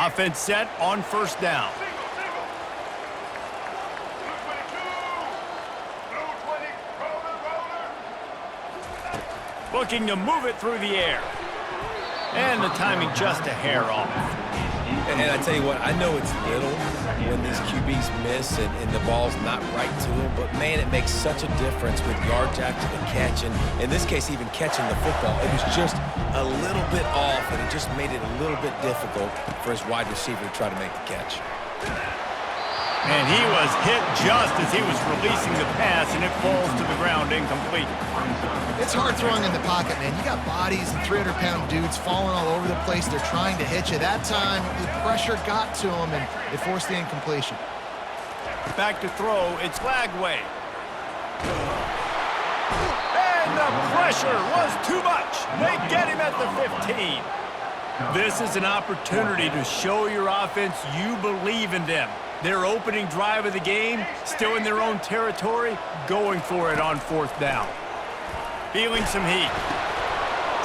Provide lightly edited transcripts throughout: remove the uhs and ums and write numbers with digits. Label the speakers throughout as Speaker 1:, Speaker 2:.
Speaker 1: Offense set on first down. Looking to move it through the air. And the timing just a hair off.
Speaker 2: And I tell you what, I know it's little when these QBs miss and the ball's not right to them, but man, it makes such a difference with yards after the catch. And in this case, even catching the football, it was just a little bit off, and it just made it a little bit difficult for his wide receiver to try to make the catch.
Speaker 1: And he was hit just as he was releasing the pass, and it falls to the ground incomplete.
Speaker 3: It's hard throwing in the pocket, man. You got bodies and 300-pound dudes falling all over the place. They're trying to hit you. That time, the pressure got to him, and it forced the incompletion.
Speaker 1: Back to throw, it's Lagway. And the pressure was too much. They get him at the 15. This is an opportunity to show your offense you believe in them. Their opening drive of the game, still in their own territory, going for it on fourth down. Feeling some heat.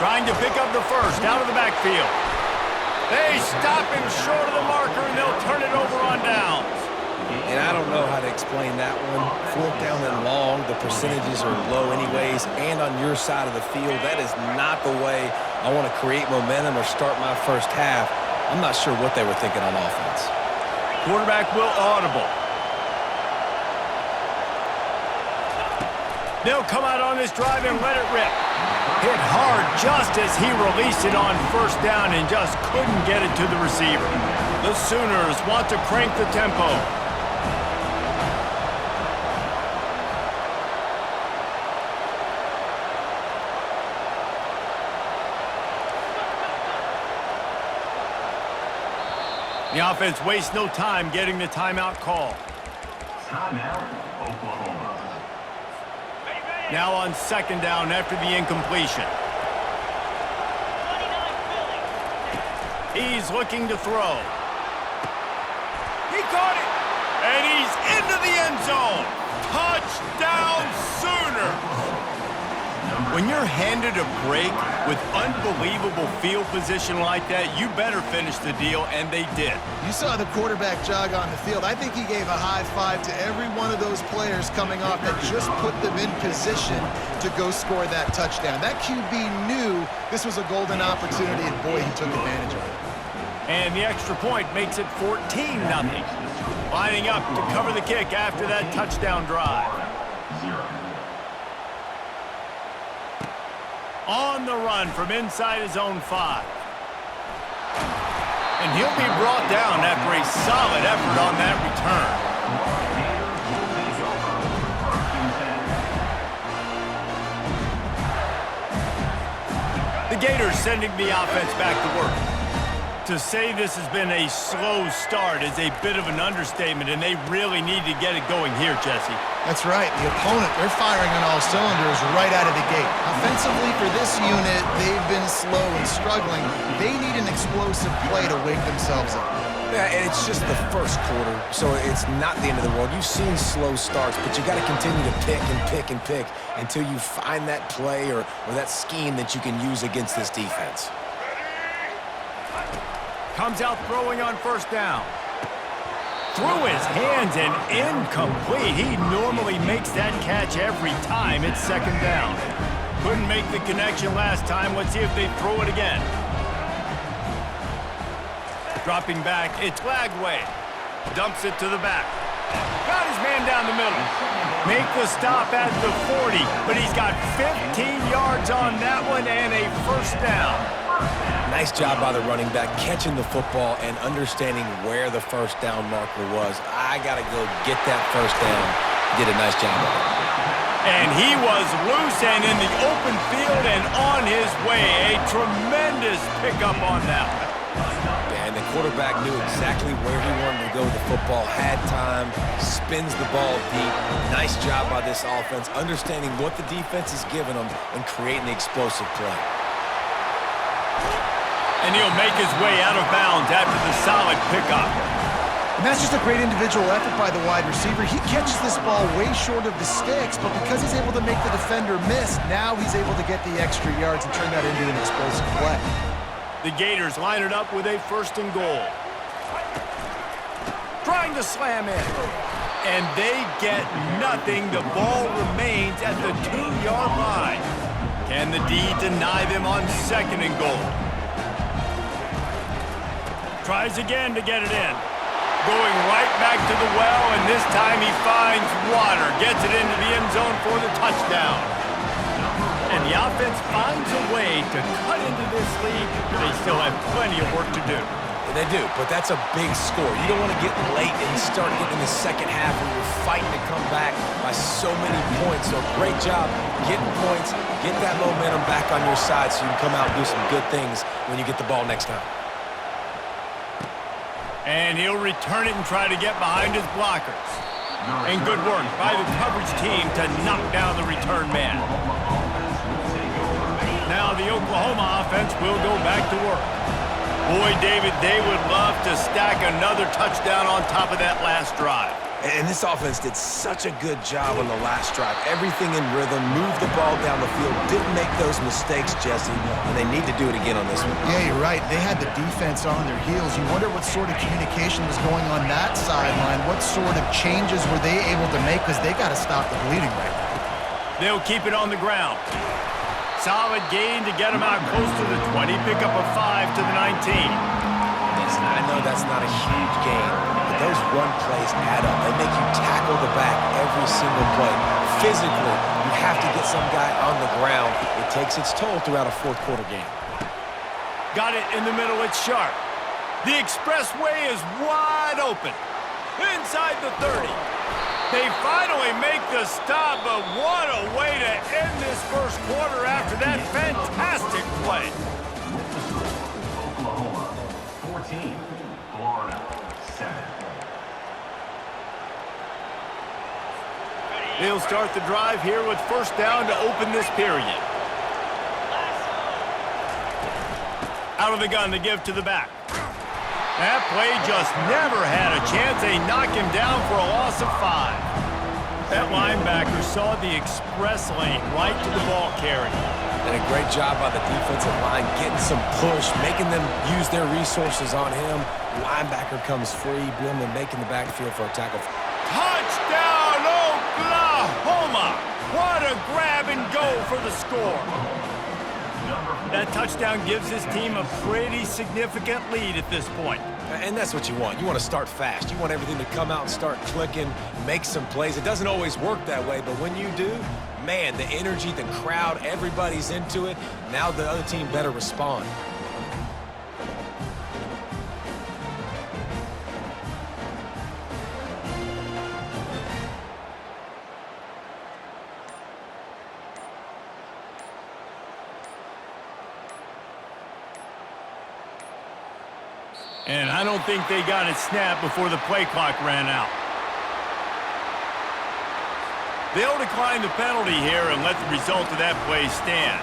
Speaker 1: Trying to pick up the first out of the backfield. They stop him short of the marker, and they'll turn it over on downs.
Speaker 2: And I don't know how to explain that one. Fourth down and long, the percentages are low anyways, and on your side of the field, that is not the way I want to create momentum or start my first half. I'm not sure what they were thinking on offense.
Speaker 1: Quarterback will audible. They'll come out on this drive and let it rip. Hit hard just as he released it on first down and just couldn't get it to the receiver. The Sooners want to crank the tempo. The offense wastes no time getting the timeout call.
Speaker 4: Timeout, Oklahoma.
Speaker 1: Now on second down after the incompletion. He's looking to throw. He caught it! And he's into the end zone! Touchdown Sooners! When you're handed a break with unbelievable field position like that, you better finish the deal, and they did.
Speaker 3: You saw the quarterback jog on the field. I think he gave a high five to every one of those players coming off that just put them in position to go score that touchdown. That QB knew this was a golden opportunity, and boy, he took advantage of it.
Speaker 1: And the extra point makes it 14-0. Lining up to cover the kick after that touchdown drive. On the run from inside his own 5. And he'll be brought down after a solid effort on that return. The Gators sending the offense back to work. To say this has been a slow start is a bit of an understatement, and they really need to get it going here, Jesse.
Speaker 3: That's right. The opponent, they're firing on all cylinders right out of the gate. Offensively for this unit, they've been slow and struggling. They need an explosive play to wake themselves up.
Speaker 2: Yeah, and it's just the first quarter, so it's not the end of the world. You've seen slow starts, but you got to continue to pick and pick and pick until you find that play or that scheme that you can use against this defense.
Speaker 1: Comes out throwing on first down. Through his hands and incomplete. He normally makes that catch every time. It's second down. Couldn't make the connection last time. Let's see if they throw it again. Dropping back, it's Lagway. Dumps it to the back. Got his man down the middle. Make the stop at the 40, but he's got 15 yards on that one and a first down.
Speaker 2: Nice job by the running back, catching the football and understanding where the first down marker was. I got to go get that first down. Did a nice job of it.
Speaker 1: And he was loose and in the open field and on his way. A tremendous pickup on that one.
Speaker 2: And the quarterback knew exactly where he wanted to go with the football, had time, spins the ball deep. Nice job by this offense, understanding what the defense is giving them and creating the explosive play.
Speaker 1: And he'll make his way out of bounds after the solid pickup.
Speaker 3: And that's just a great individual effort by the wide receiver. He catches this ball way short of the sticks, but because he's able to make the defender miss, now he's able to get the extra yards and turn that into an explosive play.
Speaker 1: The Gators line it up with a first and goal. trying to slam in. And they get nothing. The ball remains at the 2-yard line. Can the D deny them on 2nd and goal? Tries again to get it in. Going right back to the well, and this time he finds water. Gets it into the end zone for the touchdown. And the offense finds a way to cut into this lead. They still have plenty of work to do.
Speaker 2: They do, but that's a big score. You don't want to get late and start getting in the second half where you're fighting to come back by so many points. So great job getting points, get that momentum back on your side so you can come out and do some good things when you get the ball next time.
Speaker 1: And he'll return it and try to get behind his blockers. And good work by the coverage team to knock down the return man. Now the Oklahoma offense will go back to work. Boy, David, they would love to stack another touchdown on top of that last drive.
Speaker 2: And this offense did such a good job on the last drive. Everything in rhythm, moved the ball down the field, didn't make those mistakes, Jesse, and they need to do it again on this one.
Speaker 3: Yeah, you're right. They had the defense on their heels. You wonder what sort of communication was going on that sideline. What sort of changes were they able to make, because they got to stop the bleeding right now.
Speaker 1: They'll keep it on the ground. Solid gain to get them out close to the 20. Pick up a 5 to the 19.
Speaker 2: Listen, I know that's not a huge gain, but those run plays add up. They make you tackle the back every single play. Physically, you have to get some guy on the ground. It takes its toll throughout a fourth-quarter game.
Speaker 1: Got it in the middle. It's sharp. The expressway is wide open. Inside the 30. They finally make the stop, but what a way to end this first quarter after that fantastic play.
Speaker 4: Oklahoma 14, Florida 7.
Speaker 1: They'll start the drive here with first down to open this period. Out of the gun to give to the back. That play just never had a chance. They knock him down for a loss of 5. That linebacker saw the express lane right to the ball carrier.
Speaker 2: And a great job by the defensive line, getting some push, making them use their resources on him. Linebacker comes free, Blum making the backfield for a tackle.
Speaker 1: Touchdown, Oklahoma! What a grab and go for the score. That touchdown gives his team a pretty significant lead at this point.
Speaker 2: And that's what you want. You want to start fast. You want everything to come out and start clicking, make some plays. It doesn't always work that way, but when you do, man, the energy, the crowd, everybody's into it. Now the other team better respond.
Speaker 1: And I don't think they got it snapped before the play clock ran out. They'll decline the penalty here and let the result of that play stand.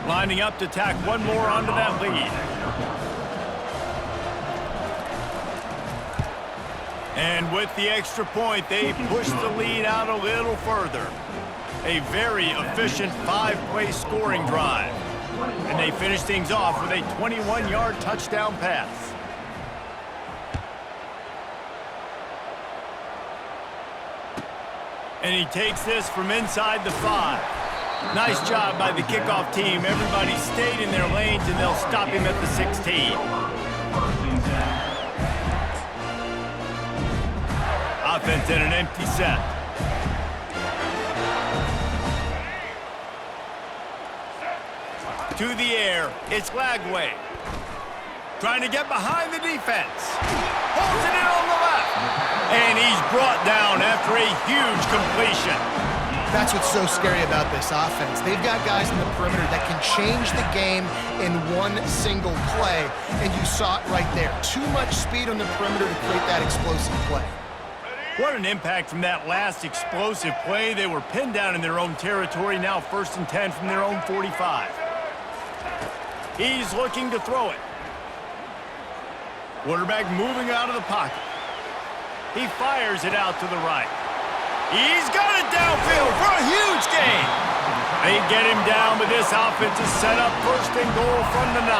Speaker 1: Lining up to tack one more onto that lead. And with the extra point, they push the lead out a little further. A very efficient 5-play scoring drive. And they finish things off with a 21-yard touchdown pass. And he takes this from inside the 5. Nice job by the kickoff team. Everybody stayed in their lanes, and they'll stop him at the 16. Offense in an empty set. To the air, it's Lagway. Trying to get behind the defense. Holds it in on the left. And he's brought down after a huge completion.
Speaker 3: That's what's so scary about this offense. They've got guys in the perimeter that can change the game in one single play, and you saw it right there. Too much speed on the perimeter to create that explosive play.
Speaker 1: What an impact from that last explosive play. They were pinned down in their own territory, now 1st and 10 from their own 45. He's looking to throw it. Quarterback moving out of the pocket. He fires it out to the right. He's got it downfield for a huge gain. They get him down, but this offense is set up first and goal from the 9.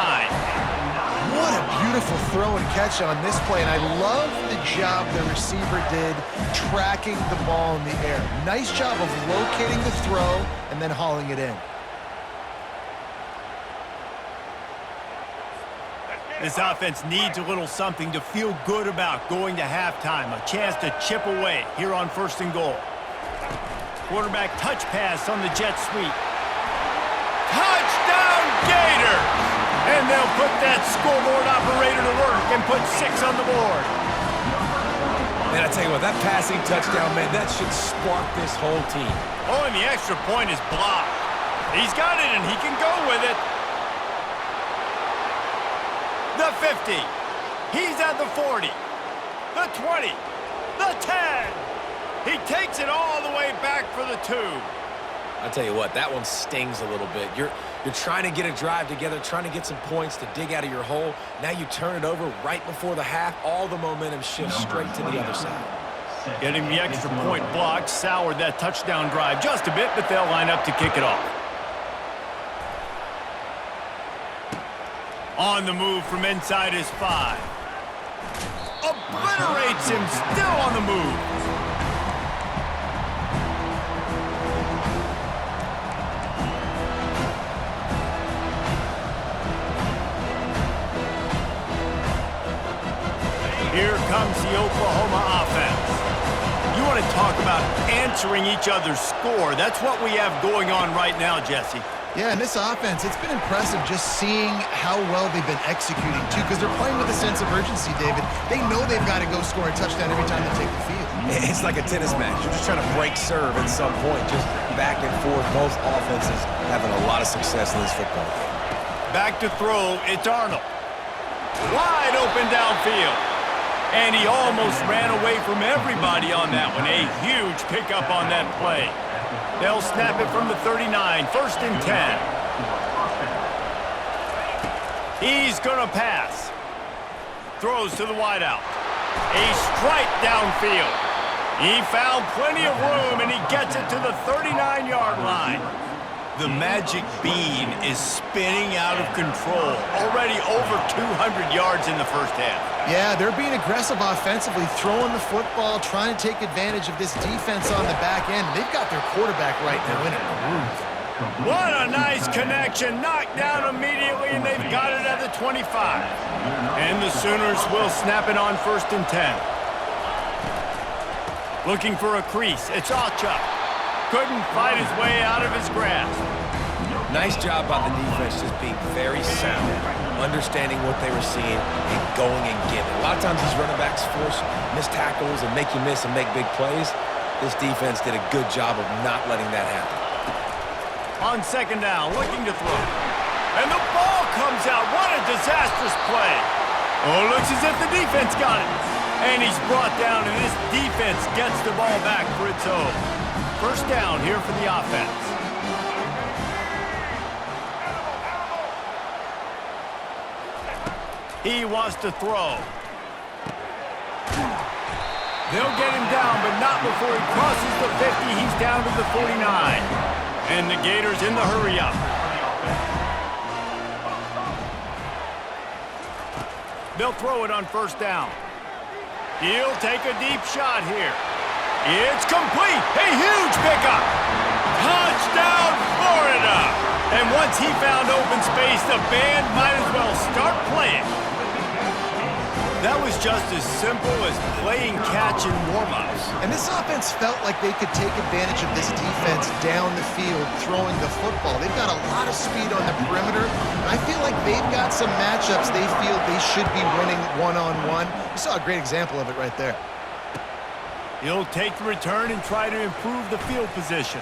Speaker 3: What a beautiful throw and catch on this play, and I love the job the receiver did tracking the ball in the air. Nice job of locating the throw and then hauling it in.
Speaker 1: This offense needs a little something to feel good about going to halftime. A chance to chip away here on first and goal. Quarterback touch pass on the jet sweep. Touchdown Gators! And they'll put that scoreboard operator to work and put 6 on the board.
Speaker 2: Man, I tell you what, that passing touchdown, man, that should spark this whole team.
Speaker 1: Oh, and the extra point is blocked. He's got it, and he can go with it. The 50. He's at the 40. The 20. The 10. He takes it all the way back for the 2.
Speaker 2: I tell you what, that one stings a little bit. You're trying to get a drive together, trying to get some points to dig out of your hole. Now you turn it over right before the half. All the momentum shifts straight to the other side.
Speaker 1: Getting the extra point blocked soured that touchdown drive just a bit, but they'll line up to kick it off. On the move from inside his 5. Obliterates him, still on the move. Here comes the Oklahoma offense. You want to talk about answering each other's score. That's what we have going on right now, Jesse.
Speaker 3: Yeah, and this offense, it's been impressive just seeing how well they've been executing, too, because they're playing with a sense of urgency, David. They know they've got to go score a touchdown every time they take the field.
Speaker 2: It's like a tennis match. You're just trying to break serve at some point, just back and forth. Both offenses having a lot of success in this football game.
Speaker 1: Back to throw, it's Arnold. Wide open downfield. And he almost ran away from everybody on that one. A huge pickup on that play. They'll snap it from the 39, first and 10. He's going to pass. Throws to the wideout. A strike downfield. He found plenty of room, and he gets it to the 39-yard line. The magic bean is spinning out of control. Already over 200 yards in the first half.
Speaker 3: Yeah, they're being aggressive offensively, throwing the football, trying to take advantage of this defense on the back end. They've got their quarterback right now in a groove.
Speaker 1: What a nice connection. Knocked down immediately, and they've got it at the 25. And the Sooners will snap it on first and 10. Looking for a crease. It's Alchuk. Couldn't fight his way out of his grasp.
Speaker 2: Nice job by the defense just being very sound, understanding what they were seeing, and going and getting. A lot of times these running backs force missed tackles and make you miss and make big plays. This defense did a good job of not letting that happen.
Speaker 1: On second down, looking to throw. And the ball comes out. What a disastrous play. Oh, looks as if the defense got it. And he's brought down, and this defense gets the ball back for its own. First down here for the offense. He wants to throw. They'll get him down, but not before he crosses the 50. He's down to the 49. And the Gators in the hurry up. They'll throw it on first down. He'll take a deep shot here. It's complete. A huge pickup. Touchdown, Florida. And once he found open space, the band might as well start playing. That was just as simple as playing catch in warm-ups.
Speaker 3: And this offense felt like they could take advantage of this defense down the field, throwing the football. They've got a lot of speed on the perimeter. And I feel like they've got some matchups they feel they should be winning one-on-one. We saw a great example of it right there.
Speaker 1: He'll take the return and try to improve the field position.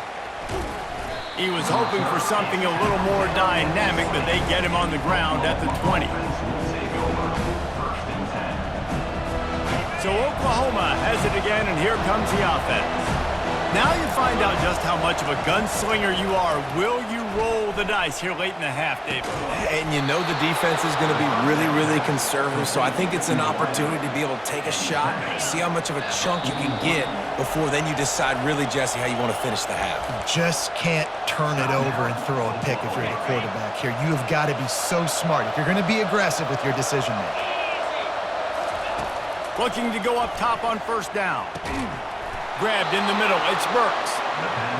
Speaker 1: He was hoping for something a little more dynamic, but they get him on the ground at the 20. So Oklahoma has it again, and here comes the offense. Now you find out just how much of a gunslinger you are. Will you roll the dice here late in the half, David?
Speaker 2: And you know the defense is going to be really, really conservative, so I think it's an opportunity to be able to take a shot, see how much of a chunk you can get before then you decide really, Jesse, how you want to finish the half.
Speaker 3: Just can't turn it over and throw a pick if you're the quarterback here. You have got to be so smart if you're going to be aggressive with your decision-making.
Speaker 1: Looking to go up top on first down. Grabbed in the middle, it's Burks.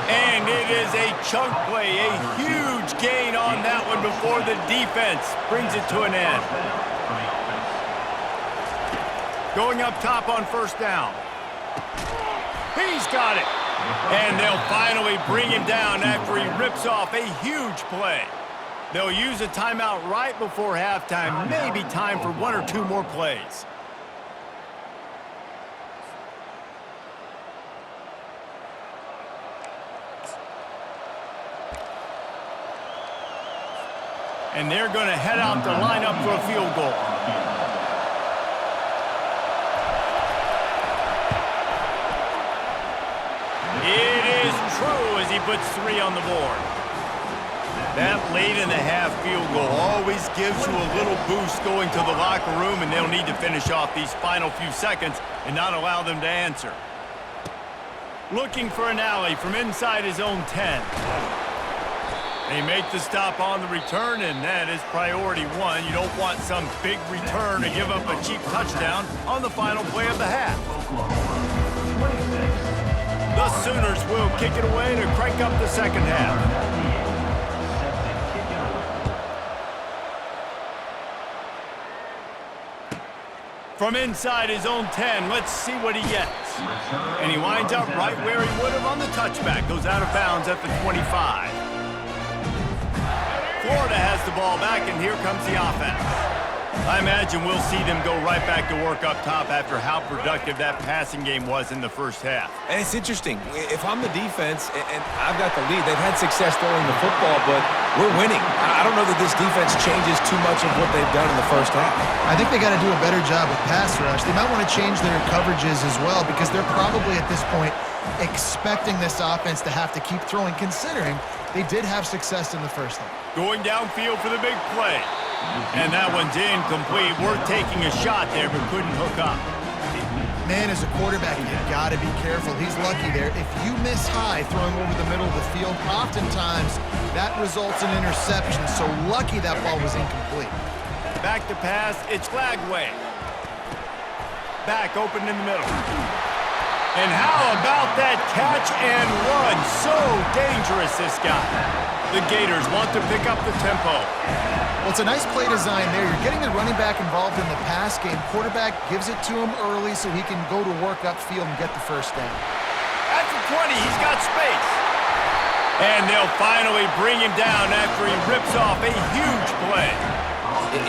Speaker 1: And it is a chunk play, a huge gain on that one before the defense brings it to an end. Going up top on first down. He's got it. And they'll finally bring him down after he rips off a huge play. They'll use a timeout right before halftime, maybe time for 1 or 2 more plays. And they're going to head out to line up for a field goal. It is true as he puts 3 on the board. That late in the half field goal always gives you a little boost going to the locker room, and they'll need to finish off these final few seconds and not allow them to answer. Looking for an alley from inside his own 10. They make the stop on the return, and that is priority 1. You don't want some big return to give up a cheap touchdown on the final play of the half. The Sooners will kick it away to crank up the second half. From inside his own 10, let's see what he gets. And he winds up right where he would have on the touchback. Goes out of bounds at the 25. Florida has the ball back, and here comes the offense. I imagine we'll see them go right back to work up top after how productive that passing game was in the first half.
Speaker 2: And it's interesting. If I'm the defense and I've got the lead, they've had success throwing the football, but we're winning. I don't know that this defense changes too much of what they've done in the first half.
Speaker 3: I think they got to do a better job with pass rush. They might want to change their coverages as well because they're probably at this point expecting this offense to have to keep throwing, considering they did have success in the first half.
Speaker 1: Going downfield for the big play. And that one's incomplete. Worth taking a shot there, but couldn't hook up.
Speaker 3: Man, as a quarterback, you got to be careful. He's lucky there. If you miss high throwing over the middle of the field, oftentimes that results in interception. So lucky that ball was incomplete.
Speaker 1: Back to pass, it's Flagway. Back open in the middle. And how about that catch and run? So dangerous, this guy. The Gators want to pick up the tempo.
Speaker 3: Well, it's a nice play design there. You're getting the running back involved in the pass game. Quarterback gives it to him early so he can go to work upfield and get the first down.
Speaker 1: At the 20, he's got space. And they'll finally bring him down after he rips off a huge play.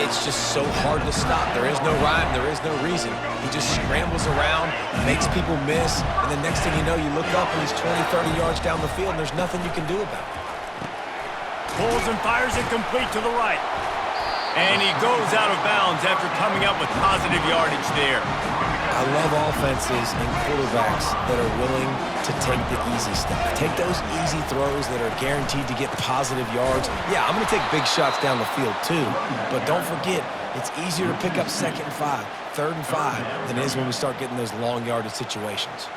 Speaker 2: It's just so hard to stop. There is no rhyme. There is no reason. He just scrambles around, makes people miss, and the next thing you know, you look up and he's 20, 30 yards down the field, and there's nothing you can do about it.
Speaker 1: Pulls and fires it complete to the right. And he goes out of bounds after coming up with positive yardage there.
Speaker 2: I love offenses and quarterbacks that are willing to take the easy stuff. Take those easy throws that are guaranteed to get positive yards. Yeah, I'm going to take big shots down the field too, but don't forget, it's easier to pick up 2nd and 5, 3rd and 5 than it is when we start getting those long yardage situations.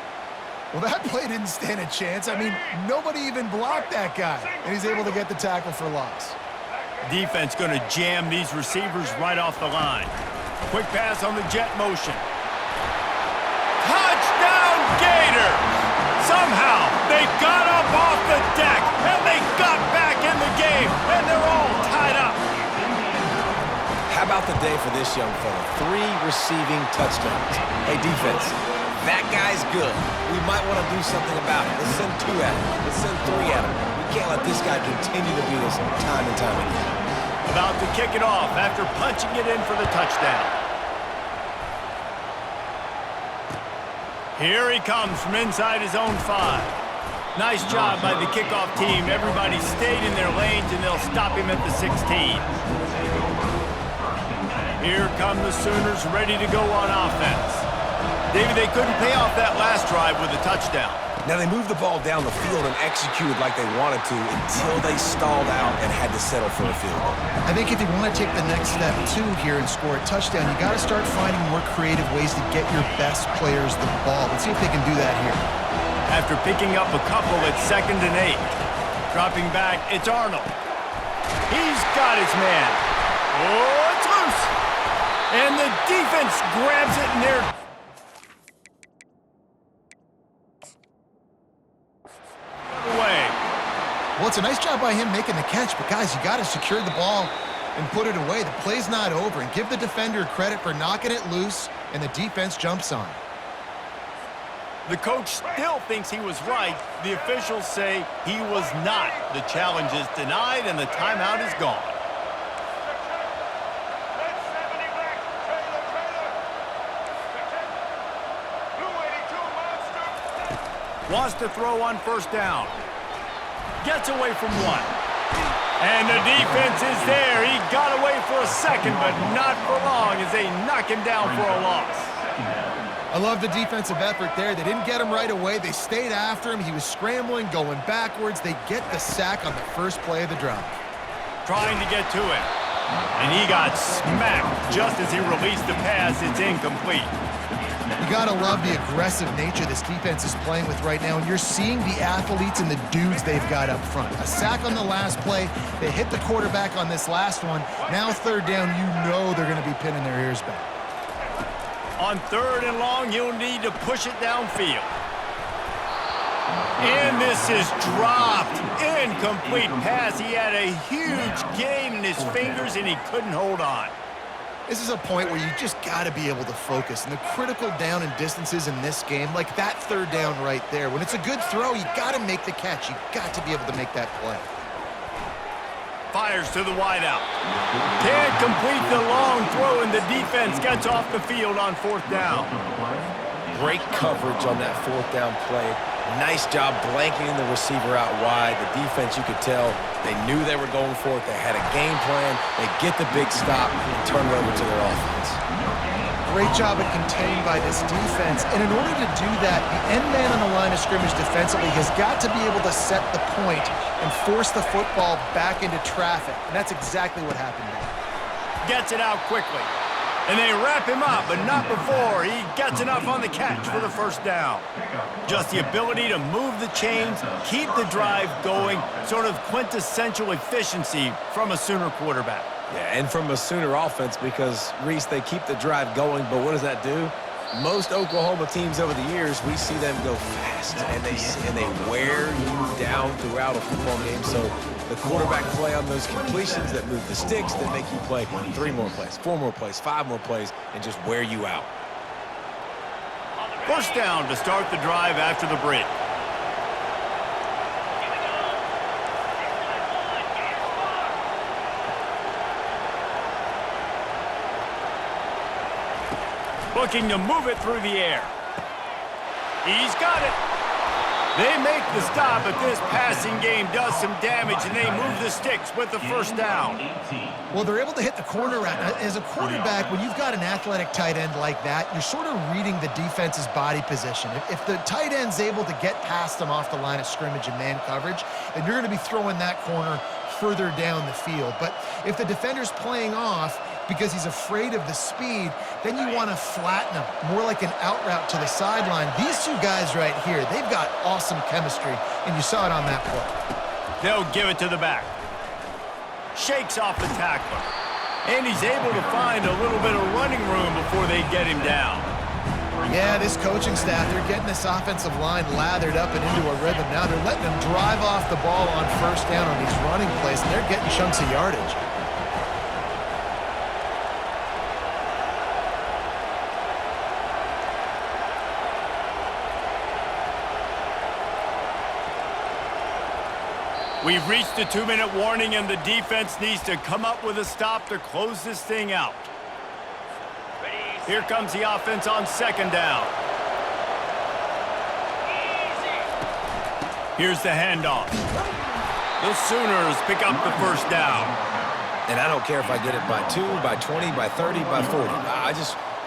Speaker 3: Well, that play didn't stand a chance. I mean, nobody even blocked that guy, and he's able to get the tackle for loss.
Speaker 1: Defense going to jam these receivers right off the line. Quick pass on the jet motion. Touchdown, Gators! Somehow, they got up off the deck, and they got back in the game, and they're all tied up.
Speaker 2: How about the day for this young fella? 3 receiving touchdowns. Hey, defense, that guy's good. We might want to do something about it. Let's send 2 at him. Let's send 3 at him. We can't let this guy continue to beat us time and time again.
Speaker 1: About to kick it off after punching it in for the touchdown. Here he comes from inside his own 5. Nice job by the kickoff team. Everybody stayed in their lanes, and they'll stop him at the 16. Here come the Sooners ready to go on offense. David, they couldn't pay off that last drive with a touchdown.
Speaker 2: Now, they moved the ball down the field and executed like they wanted to until they stalled out and had to settle for a field goal.
Speaker 3: I think if you want to take the next step, too, here and score a touchdown, you got to start finding more creative ways to get your best players the ball. Let's see if they can do that here.
Speaker 1: After picking up a couple at 2nd and 8. Dropping back, it's Arnold. He's got his man. Oh, it's loose. And the defense grabs it in there.
Speaker 3: Well, it's a nice job by him making the catch, but guys, you got to secure the ball and put it away. The play's not over, and give the defender credit for knocking it loose, and the defense jumps on.
Speaker 1: The coach still thinks he was right. The officials say he was not. The challenge is denied, and the timeout is gone. Wants to throw on 1st down. Gets away from 1. And the defense is there. He got away for a second, but not for long as they knock him down for a loss.
Speaker 3: I love the defensive effort there. They didn't get him right away. They stayed after him. He was scrambling, going backwards. They get the sack on the first play of the drive.
Speaker 1: Trying to get to him. And he got smacked just as he released the pass. It's incomplete.
Speaker 3: You got to love the aggressive nature this defense is playing with right now, and you're seeing the athletes and the dudes they've got up front. A sack on the last play. They hit the quarterback on this last one. Now 3rd down, you know they're going to be pinning their ears back.
Speaker 1: On 3rd and long, you'll need to push it downfield. And this is dropped. Incomplete pass. He had a huge gain in his fingers, and he couldn't hold on.
Speaker 3: This is a point where you just got to be able to focus. And the critical down and distances in this game, like that 3rd down right there, when it's a good throw, you got to make the catch. You got to be able to make that play.
Speaker 1: Fires to the wideout. Can't complete the long throw, and the defense gets off the field on 4th down.
Speaker 2: Great coverage on that 4th down play. Nice job blanketing the receiver out wide. The defense, you could tell, they knew they were going for it. They had a game plan. They get the big stop and turn it over to their offense.
Speaker 3: Great job at contained by this defense. And in order to do that, the end man on the line of scrimmage defensively has got to be able to set the point and force the football back into traffic. And that's exactly what happened there.
Speaker 1: Gets it out quickly. And they wrap him up, but not before he gets enough on the catch for the 1st down. Just the ability to move the chains, keep the drive going, sort of quintessential efficiency from a Sooner quarterback.
Speaker 2: Yeah, and from a Sooner offense because, Reese, they keep the drive going, but what does that do? Most Oklahoma teams over the years, we see them go fast, and they wear you down throughout a football game. So the quarterback play on those completions that move the sticks that make you play 3 more plays, 4 more plays, 5 more plays, and just wear you out.
Speaker 1: 1st down to start the drive after the break. Looking to move it through the air. He's got it. They make the stop, but this passing game does some damage, and they move the sticks with the 1st down.
Speaker 3: Well, they're able to hit the corner route. As a quarterback, when you've got an athletic tight end like that, you're sort of reading the defense's body position. If the tight end's able to get past them off the line of scrimmage and man coverage, then you're going to be throwing that corner further down the field. But if the defender's playing off because he's afraid of the speed, then you want to flatten him, more like an out route to the sideline. These 2 guys right here, they've got awesome chemistry, and you saw it on that play.
Speaker 1: They'll give it to the back. Shakes off the tackler. And he's able to find a little bit of running room before they get him down.
Speaker 3: Yeah, this coaching staff, they're getting this offensive line lathered up and into a rhythm. Now they're letting them drive off the ball on 1st down on these running plays, and they're getting chunks of yardage.
Speaker 1: We've reached the 2-minute warning, and the defense needs to come up with a stop to close this thing out. Here comes the offense on 2nd down. Here's the handoff. The Sooners pick up the 1st down.
Speaker 2: And I don't care if I get it by 2, by 20, by 30, by 40.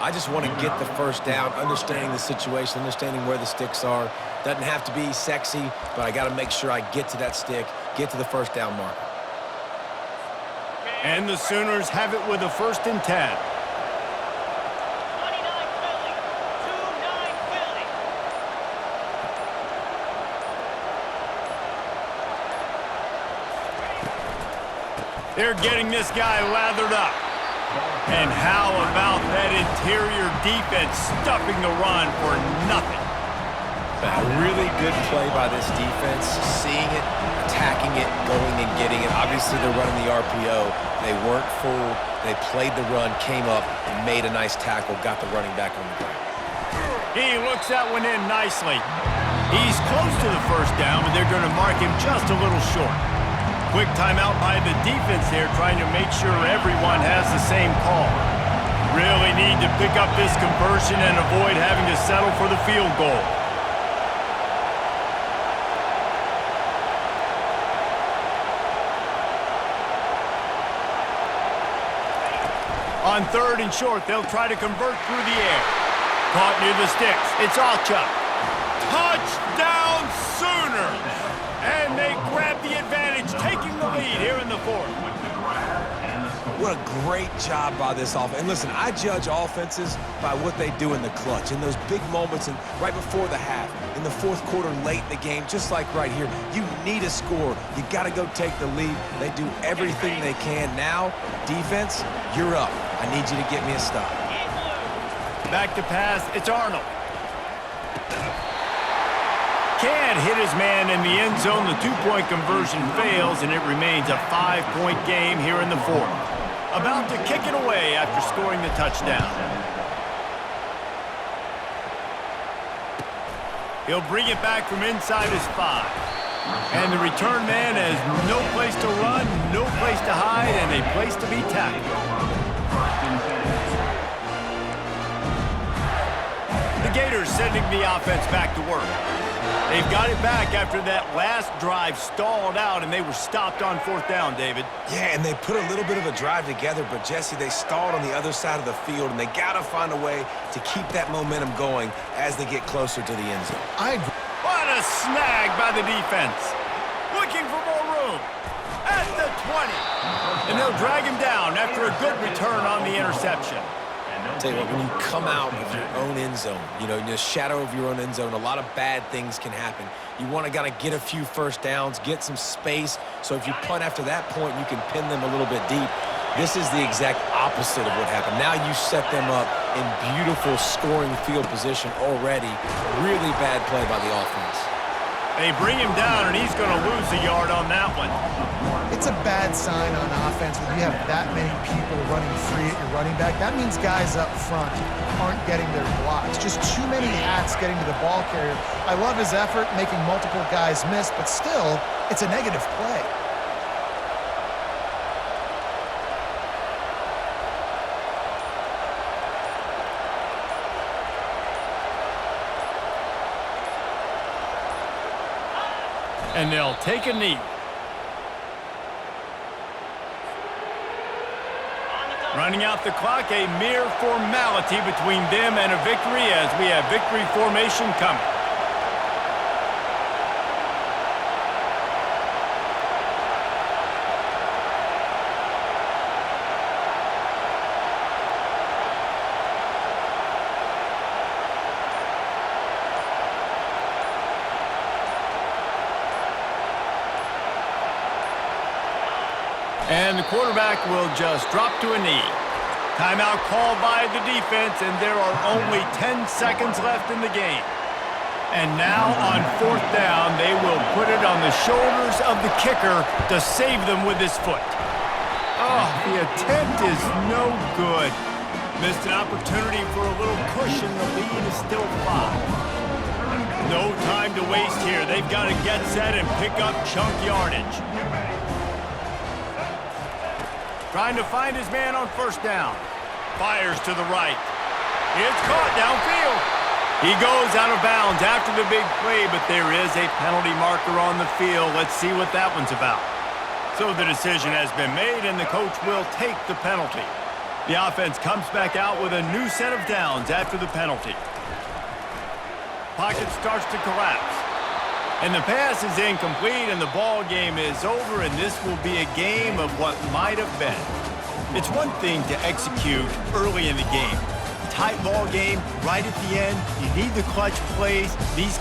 Speaker 2: I just want to get the first down, understanding the situation, understanding where the sticks are. Doesn't have to be sexy, but I got to make sure I get to that stick, get to the first down mark.
Speaker 1: And the Sooners have it with a 1st and 10. They're getting this guy lathered up. And how about that interior defense stuffing the run for nothing?
Speaker 2: A really good play by this defense, seeing it, attacking it, going and getting it. Obviously, they're running the RPO. They weren't fooled. They played the run, came up, and made a nice tackle, got the running back on the ground.
Speaker 1: He looks that one in nicely. He's close to the first down, but they're going to mark him just a little short. Quick timeout by the defense there, trying to make sure everyone has the same call. Really need to pick up this conversion and avoid having to settle for the field goal. On 3rd and short, they'll try to convert through the air. Caught near the sticks. It's Alchuk. Touchdown Sooners! And they grab the advantage, taking the lead here in the 4th.
Speaker 2: What a great job by this offense. And listen, I judge offenses by what they do in the clutch, in those big moments and right before the half, in the 4th quarter, late in the game, just like right here. You need a score. You got to go take the lead. They do everything they can. Now, defense, you're up. I need you to get me a stop.
Speaker 1: Back to pass, it's Arnold. Can't hit his man in the end zone. The 2-point conversion fails, and it remains a 5-point game here in the 4th. About to kick it away after scoring the touchdown. He'll bring it back from inside his 5. And the return man has no place to run, no place to hide, and a place to be tackled. The Gators sending the offense back to work. They've got it back after that last drive stalled out, and they were stopped on 4th down, David.
Speaker 2: Yeah, and they put a little bit of a drive together, but, Jesse, they stalled on the other side of the field, and they got to find a way to keep that momentum going as they get closer to the end zone.
Speaker 3: I agree.
Speaker 1: What a snag by the defense. Looking for more room. At the 20. And they'll drag him down after a good return on the interception.
Speaker 2: Tell you what, when you come out of your own end zone, in the shadow of your own end zone, a lot of bad things can happen. You want to get a few first downs, get some space, so if you punt after that point, you can pin them a little bit deep. This is the exact opposite of what happened. Now you set them up in beautiful scoring field position already. Really bad play by the offense.
Speaker 1: They bring him down, and he's going to lose a yard on that one.
Speaker 3: It's a bad sign on offense when you have that many people running free at your running back. That means guys up front aren't getting their blocks. Just too many hats getting to the ball carrier. I love his effort, making multiple guys miss, but still, it's a negative play.
Speaker 1: And they'll take a knee. Running out the clock, a mere formality between them and a victory as we have victory formation coming. And the quarterback will just drop to a knee. Timeout called by the defense, and there are only 10 seconds left in the game. And now on 4th down, they will put it on the shoulders of the kicker to save them with his foot. Oh, the attempt is no good. Missed an opportunity for a little cushion. The lead is still 5. No time to waste here. They've got to get set and pick up chunk yardage. Trying to find his man on 1st down. Fires to the right. It's caught downfield. He goes out of bounds after the big play, but there is a penalty marker on the field. Let's see what that one's about. So the decision has been made, and the coach will take the penalty. The offense comes back out with a new set of downs after the penalty. Pocket starts to collapse. And the pass is incomplete, and the ball game is over, and this will be a game of what might have been. It's one thing to execute early in the game. Tight ball game, right at the end. You need the clutch plays. These guys